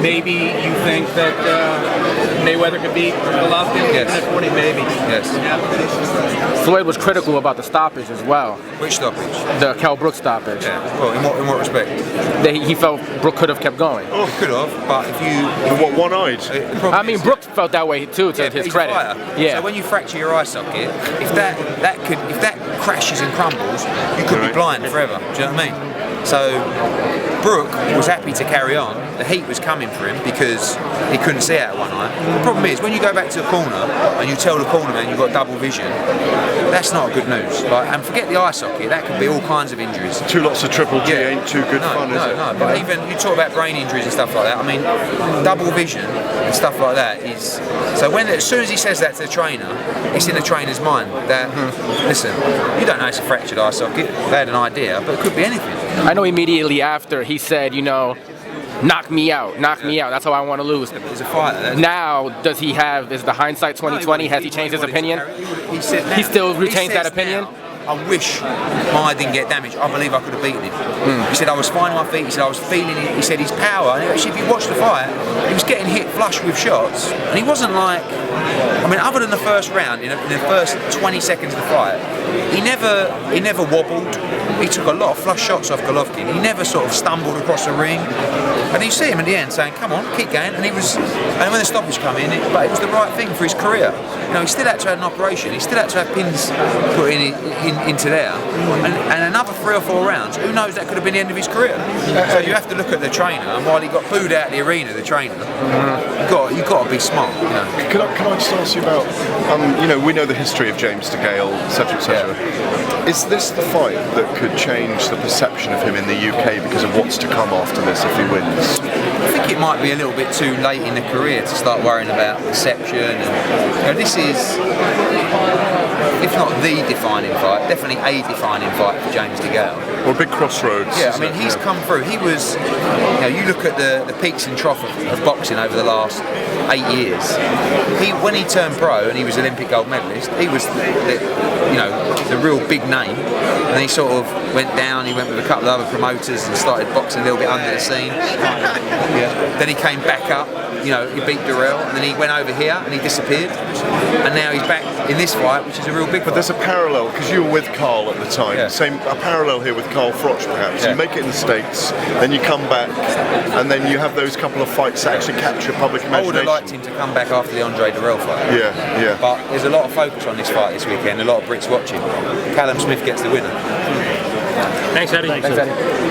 maybe you think that Mayweather could beat Golovkin at 40, maybe. Yes. Floyd was critical about the stoppage as well. Which stoppage? The Kell Brook stoppage. Yeah. Well, in what respect? He felt Brook could have kept going. Oh, he could have, but if you... What, one-eyed? I mean, Brook felt that way too, to his credit. Yeah. So when you fracture your eye socket, if that crashes and crumbles, you could be blind forever. Do you know what I mean? So Brook was happy to carry on. The heat was coming for him because he couldn't see out of one eye. The problem is when you go back to the corner and you tell the corner man you've got double vision, that's not good news. And forget the eye socket, that could be all kinds of injuries. 2 lots of triple G ain't too good fun, is it? No, but even you talk about brain injuries and stuff like that. I mean, double vision and stuff like that is. So as soon as he says that to the trainer, it's in the trainer's mind that listen, you don't know it's a fractured eye socket. They had an idea, but it could be anything. I know immediately after he said, knock me out, knock me out. That's how I want to lose. He's a fighter. Now, is the hindsight 2020? Has he changed his opinion? He still retains that opinion? I wish my eye didn't get damaged. I believe I could have beaten him. He said I was finding my feet. He said I was feeling it. He said his power. And actually, if you watch the fight, he was getting hit flush with shots, and he wasn't like. I mean, other than the first round, in the first 20 seconds of the fight, he never wobbled. He took a lot of flush shots off Golovkin. He never sort of stumbled across the ring. And you see him at the end saying, "Come on, keep going." And when the stoppage come in, but it was the right thing for his career. He still had to have an operation. He still had to have pins put into there, and another 3 or 4 rounds. Who knows? That could have been the end of his career. So you have to look at the trainer, and while he got booed out of the arena, the trainer, you've got to be smart. Can I just ask you about? We know the history of James DeGale, etc., etc. Is this the fight that could change the perception of him in the UK because of what's to come after this if he wins? I think it might be a little bit too late in the career to start worrying about perception. And this is, if not the defining fight, definitely a defining fight for James DeGale. Well, big crossroads. Yeah, I mean, he's come through. He was, you look at the peaks and troughs of boxing over the last 8 years. When he turned pro and he was Olympic gold medalist, he was the real big name. And he sort of went down. He went with a couple of other promoters and started boxing a little bit under the scene. Then he came back up. He beat Durrell, and then he went over here and he disappeared. And now he's back in this fight, which is a real big fight. But there's a parallel, because you were with Carl at the time. A parallel here with Carl Froch, perhaps. You make it in the States, then you come back, and then you have those couple of fights that actually capture public imagination. I would have liked him to come back after the Andre Durrell fight. Yeah. But there's a lot of focus on this fight this weekend, a lot of Brits watching. Callum Smith gets the winner. Thanks, Eddie. Thanks, Eddie.